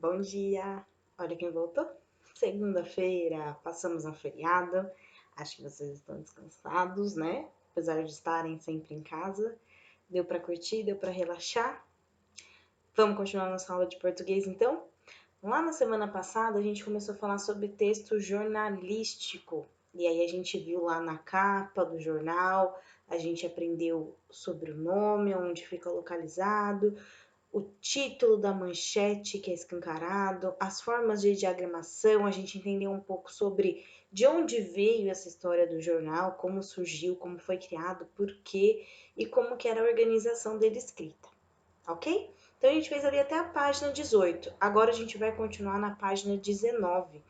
Bom dia! Olha quem voltou. Segunda-feira, passamos um feriado. Acho que vocês estão descansados, né? Apesar de estarem sempre em casa. Deu para curtir, deu para relaxar. Vamos continuar nossa aula de português então? Lá na semana passada a gente começou a falar sobre texto jornalístico. E aí a gente viu lá na capa do jornal, a gente aprendeu sobre o nome, onde fica localizado, o título da manchete, que é escancarado, as formas de diagramação, a gente entendeu um pouco sobre de onde veio essa história do jornal, como surgiu, como foi criado, por quê e como que era a organização dele escrita, ok? Então a gente fez ali até a página 18. Agora a gente vai continuar na página 19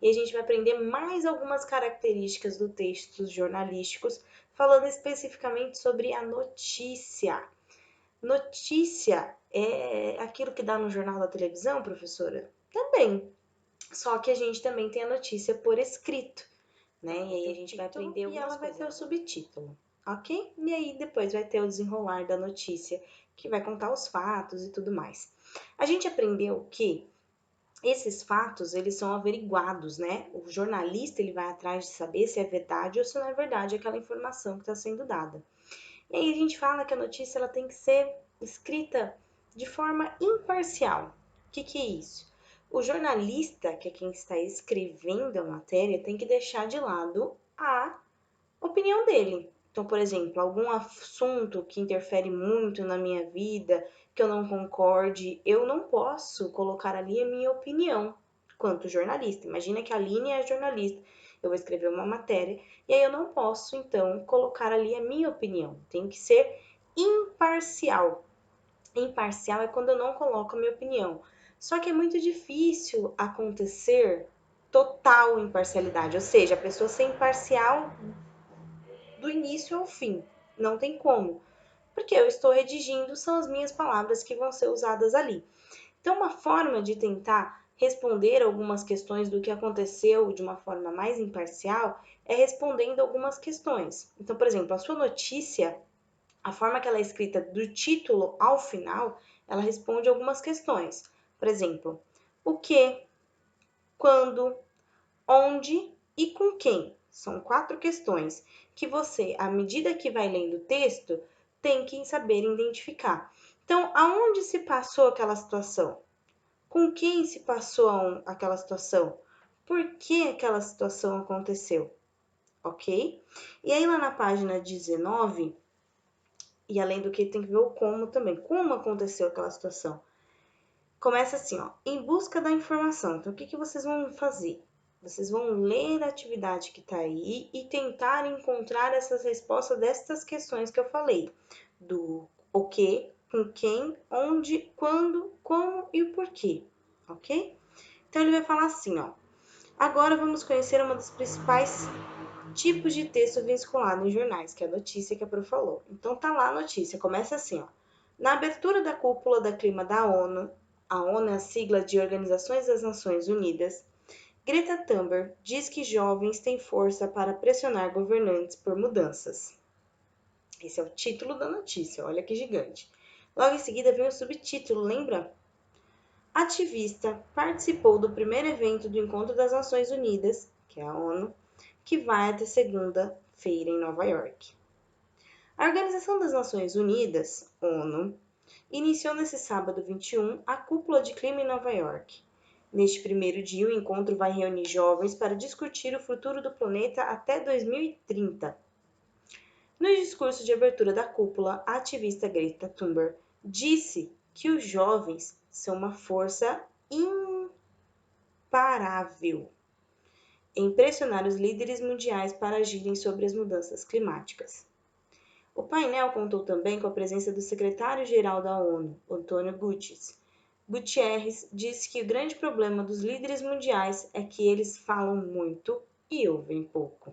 e a gente vai aprender mais algumas características do textos jornalísticos, falando especificamente sobre a notícia. Notícia é aquilo que dá no jornal da televisão, professora? Também. Só que a gente também tem a notícia por escrito, né? E aí a gente vai aprender e ela vai ter o subtítulo, ok? E aí depois vai ter o desenrolar da notícia, que vai contar os fatos e tudo mais. A gente aprendeu que esses fatos, eles são averiguados, né? O jornalista, ele vai atrás de saber se é verdade ou se não é verdade aquela informação que está sendo dada. E aí a gente fala que a notícia ela tem que ser escrita de forma imparcial. O que é isso? O jornalista, que é quem está escrevendo a matéria, tem que deixar de lado a opinião dele. Então, por exemplo, algum assunto que interfere muito na minha vida, que eu não concorde, eu não posso colocar ali a minha opinião quanto jornalista. Imagina que a Aline é jornalista, eu vou escrever uma matéria e aí eu não posso, então, colocar ali a minha opinião. Tem que ser imparcial. Imparcial é quando eu não coloco a minha opinião. Só que é muito difícil acontecer total imparcialidade, ou seja, a pessoa ser imparcial do início ao fim. Não tem como. Porque eu estou redigindo, são as minhas palavras que vão ser usadas ali. Então, uma forma de tentar responder algumas questões do que aconteceu de uma forma mais imparcial é respondendo algumas questões. Então, por exemplo, a sua notícia, a forma que ela é escrita do título ao final, ela responde algumas questões. Por exemplo, o que, quando, onde e com quem. São 4 questões que você, à medida que vai lendo o texto, tem que saber identificar. Então, aonde se passou aquela situação? Com quem se passou aquela situação? Por que aquela situação aconteceu? Ok? E aí, lá na página 19, e além do que, tem que ver o como também. Como aconteceu aquela situação? Começa assim, ó, em busca da informação. Então, o que vocês vão fazer? Vocês vão ler a atividade que está aí e tentar encontrar essas respostas destas questões que eu falei. Do o que, com quem, onde, quando, como e o porquê, ok? Então, ele vai falar assim, ó. Agora vamos conhecer uma dos principais tipos de texto vinculado em jornais, que é a notícia que a Pro falou. Então, tá lá a notícia, começa assim, ó. Na abertura da cúpula da clima da ONU, a ONU é a sigla de Organizações das Nações Unidas, Greta Thunberg diz que jovens têm força para pressionar governantes por mudanças. Esse é o título da notícia, olha que gigante. Logo em seguida vem o subtítulo, lembra? Ativista participou do primeiro evento do Encontro das Nações Unidas, que é a ONU, que vai até segunda-feira em Nova York. A Organização das Nações Unidas, ONU, iniciou nesse sábado 21 a Cúpula de Clima em Nova York. Neste primeiro dia, o encontro vai reunir jovens para discutir o futuro do planeta até 2030. No discurso de abertura da cúpula, a ativista Greta Thunberg disse que os jovens são uma força imparável em pressionar os líderes mundiais para agirem sobre as mudanças climáticas. O painel contou também com a presença do secretário-geral da ONU, Antônio Guterres. Guterres disse que o grande problema dos líderes mundiais é que eles falam muito e ouvem pouco.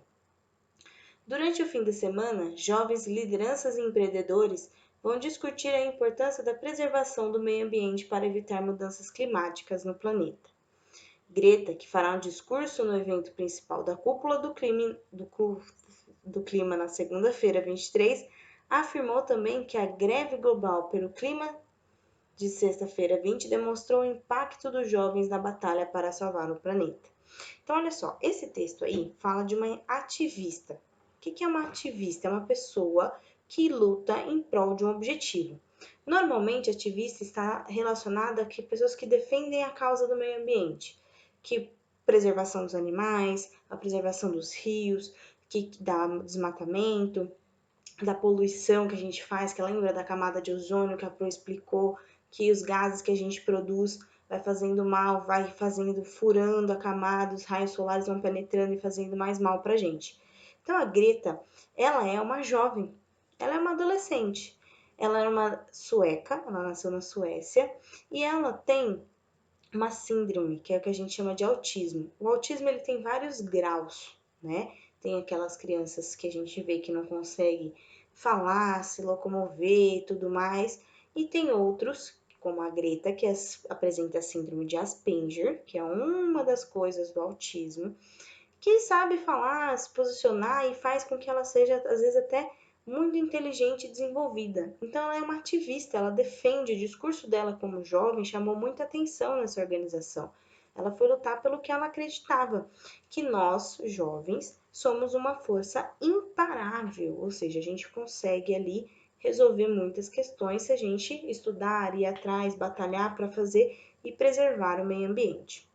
Durante o fim de semana, jovens lideranças e empreendedores vão discutir a importância da preservação do meio ambiente para evitar mudanças climáticas no planeta. Greta, que fará um discurso no evento principal da Cúpula do Clima na segunda-feira, 23, afirmou também que a greve global pelo clima de sexta-feira 20 demonstrou o impacto dos jovens na batalha para salvar o planeta. Então, olha só, esse texto aí fala de uma ativista. O que é uma ativista? É uma pessoa que luta em prol de um objetivo. Normalmente, ativista está relacionada a pessoas que defendem a causa do meio ambiente, que preservação dos animais, a preservação dos rios, que dá desmatamento, da poluição que a gente faz, que lembra da camada de ozônio que a Pro explicou, que os gases que a gente produz vai fazendo mal, vai fazendo, furando a camada, os raios solares vão penetrando e fazendo mais mal pra gente. Então a Greta, ela é uma jovem, ela é uma adolescente, ela é uma sueca, ela nasceu na Suécia e ela tem uma síndrome, que é o que a gente chama de autismo. O autismo ele tem vários graus, né? Tem aquelas crianças que a gente vê que não consegue falar, se locomover e tudo mais, e tem outros, como a Greta, que apresenta a síndrome de Asperger, que é uma das coisas do autismo, que sabe falar, se posicionar e faz com que ela seja, às vezes, até muito inteligente e desenvolvida. Então, ela é uma ativista, ela defende, o discurso dela como jovem chamou muita atenção nessa organização. Ela foi lutar pelo que ela acreditava, que nós, jovens, somos uma força imparável, ou seja, a gente consegue ali resolver muitas questões se a gente estudar, ir atrás, batalhar para fazer e preservar o meio ambiente,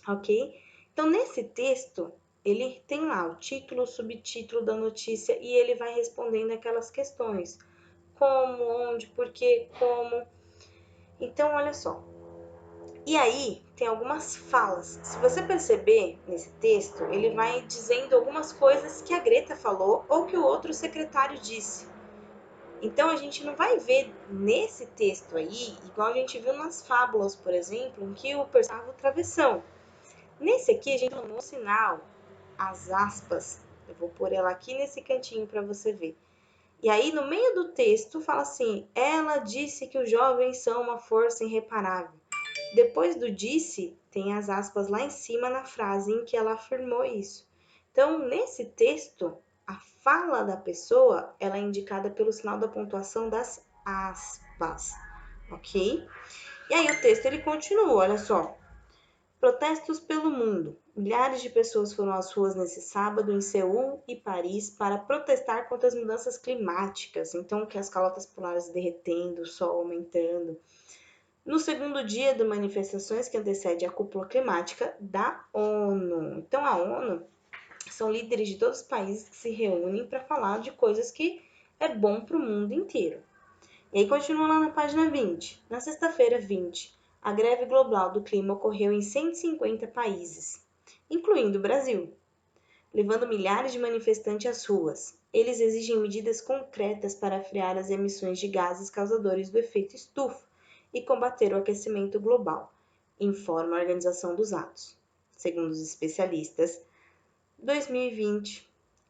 ok? Então, nesse texto, ele tem lá o título, o subtítulo da notícia e ele vai respondendo aquelas questões. Como, onde, por quê, como. Então, olha só. E aí, tem algumas falas. Se você perceber nesse texto, ele vai dizendo algumas coisas que a Greta falou ou que o outro secretário disse. Então, a gente não vai ver nesse texto aí, igual a gente viu nas fábulas, por exemplo, em que o personagem o travessão. Nesse aqui, a gente tomou um sinal, as aspas. Eu vou pôr ela aqui nesse cantinho para você ver. E aí, no meio do texto, fala assim: ela disse que os jovens são uma força irreparável. Depois do disse, tem as aspas lá em cima na frase em que ela afirmou isso. Então, nesse texto, a fala da pessoa ela é indicada pelo sinal da pontuação das aspas, ok? E aí o texto ele continua, olha só. Protestos pelo mundo. Milhares de pessoas foram às ruas nesse sábado em Seul e Paris para protestar contra as mudanças climáticas. Então, que as calotas polares derretendo, o sol aumentando. No segundo dia de manifestações que antecede a cúpula climática da ONU. Então, a ONU são líderes de todos os países que se reúnem para falar de coisas que é bom para o mundo inteiro. E aí continua lá na página 20. Na sexta-feira 20, a greve global do clima ocorreu em 150 países, incluindo o Brasil, levando milhares de manifestantes às ruas. Eles exigem medidas concretas para frear as emissões de gases causadores do efeito estufa e combater o aquecimento global, informa a Organização dos Atos. Segundo os especialistas, 2020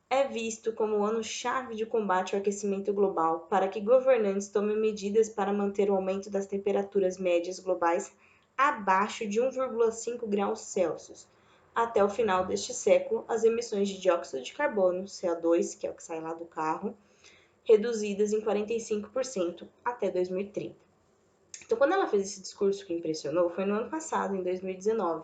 é visto como o ano-chave de combate ao aquecimento global para que governantes tomem medidas para manter o aumento das temperaturas médias globais abaixo de 1,5 graus Celsius. Até o final deste século, as emissões de dióxido de carbono, CO2, que é o que sai lá do carro, reduzidas em 45% até 2030. Então, quando ela fez esse discurso que impressionou, foi no ano passado, em 2019.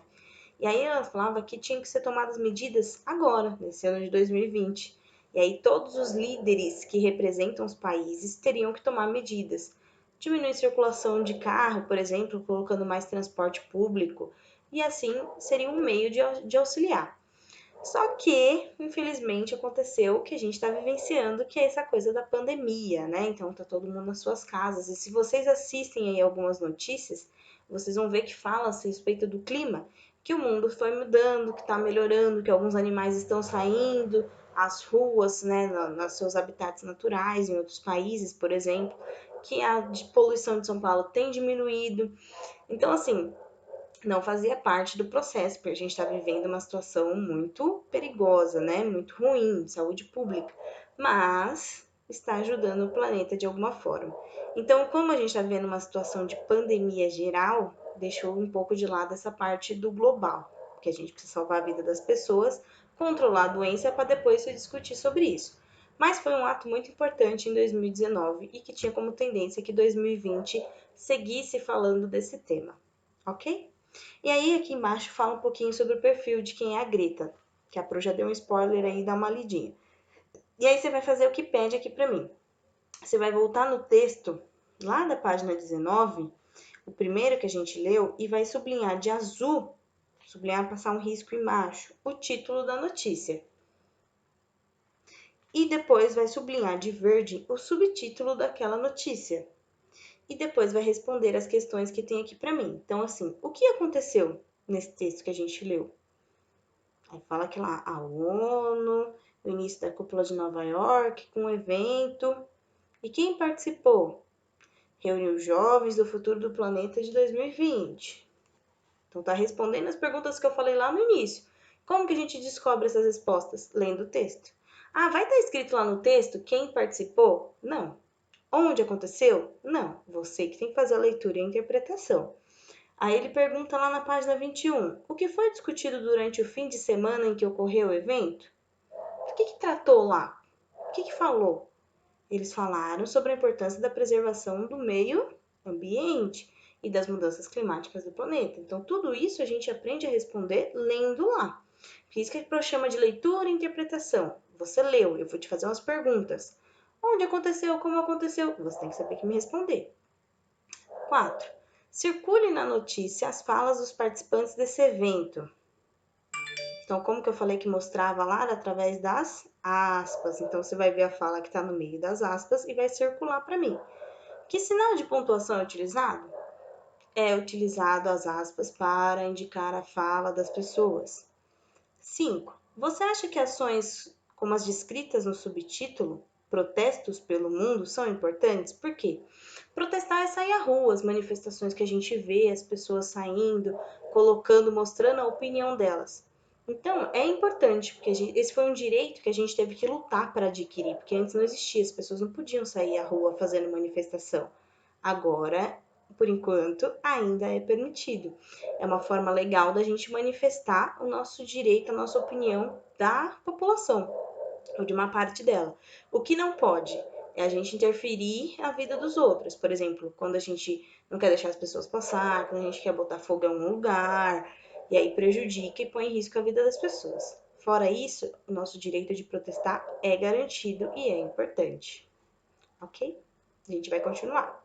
E aí ela falava que tinha que ser tomadas medidas agora, nesse ano de 2020. E aí todos os líderes que representam os países teriam que tomar medidas. Diminuir a circulação de carro, por exemplo, colocando mais transporte público. E assim seria um meio de auxiliar. Só que, infelizmente, aconteceu o que a gente está vivenciando, que é essa coisa da pandemia, né? Então tá todo mundo nas suas casas. E se vocês assistem aí algumas notícias, vocês vão ver que fala a respeito do clima, que o mundo foi mudando, que está melhorando, que alguns animais estão saindo às ruas, né, nos seus habitats naturais, em outros países, por exemplo, que a poluição de São Paulo tem diminuído. Então, assim, não fazia parte do processo, porque a gente está vivendo uma situação muito perigosa, né? Muito ruim de saúde pública, mas está ajudando o planeta de alguma forma. Então, como a gente está vivendo uma situação de pandemia geral, deixou um pouco de lado essa parte do global, que a gente precisa salvar a vida das pessoas, controlar a doença para depois se discutir sobre isso. Mas foi um ato muito importante em 2019 e que tinha como tendência que 2020 seguisse falando desse tema, ok? E aí aqui embaixo fala um pouquinho sobre o perfil de quem é a Greta, que a Pro já deu um spoiler aí, dá uma lidinha. E aí você vai fazer o que pede aqui para mim. Você vai voltar no texto, lá da página 19, o primeiro que a gente leu, e vai sublinhar de azul, sublinhar, passar um risco embaixo, o título da notícia. E depois vai sublinhar de verde o subtítulo daquela notícia. E depois vai responder as questões que tem aqui para mim. Então, assim, o que aconteceu nesse texto que a gente leu? Aí fala que lá a ONU, o início da cúpula de Nova York, com um evento. E quem participou? Reuniu jovens do futuro do planeta de 2020. Então, tá respondendo as perguntas que eu falei lá no início. Como que a gente descobre essas respostas? Lendo o texto. Ah, vai estar escrito lá no texto quem participou? Não. Onde aconteceu? Não. Você que tem que fazer a leitura e a interpretação. Aí ele pergunta lá na página 21, o que foi discutido durante o fim de semana em que ocorreu o evento? O que tratou lá? O que falou? Eles falaram sobre a importância da preservação do meio ambiente e das mudanças climáticas do planeta. Então, tudo isso a gente aprende a responder lendo lá. Por isso que a gente chama de leitura e interpretação. Você leu, eu vou te fazer umas perguntas. Onde aconteceu? Como aconteceu? Você tem que saber que me responder. 4. Circule na notícia as falas dos participantes desse evento. Então, como que eu falei que mostrava lá? Era através das aspas. Então, você vai ver a fala que está no meio das aspas e vai circular para mim. Que sinal de pontuação é utilizado? É utilizado as aspas para indicar a fala das pessoas. 5. Você acha que ações como as descritas no subtítulo, protestos pelo mundo, são importantes? Por quê? Protestar é sair à rua, as manifestações que a gente vê, as pessoas saindo, colocando, mostrando a opinião delas. Então, é importante, porque esse foi um direito que a gente teve que lutar para adquirir, porque antes não existia, as pessoas não podiam sair à rua fazendo manifestação. Agora, por enquanto, ainda é permitido. É uma forma legal da gente manifestar o nosso direito, a nossa opinião da população, ou de uma parte dela. O que não pode é a gente interferir na vida dos outros. Por exemplo, quando a gente não quer deixar as pessoas passar, quando a gente quer botar fogo em algum lugar, e aí prejudica e põe em risco a vida das pessoas. Fora isso, o nosso direito de protestar é garantido e é importante. Ok? A gente vai continuar.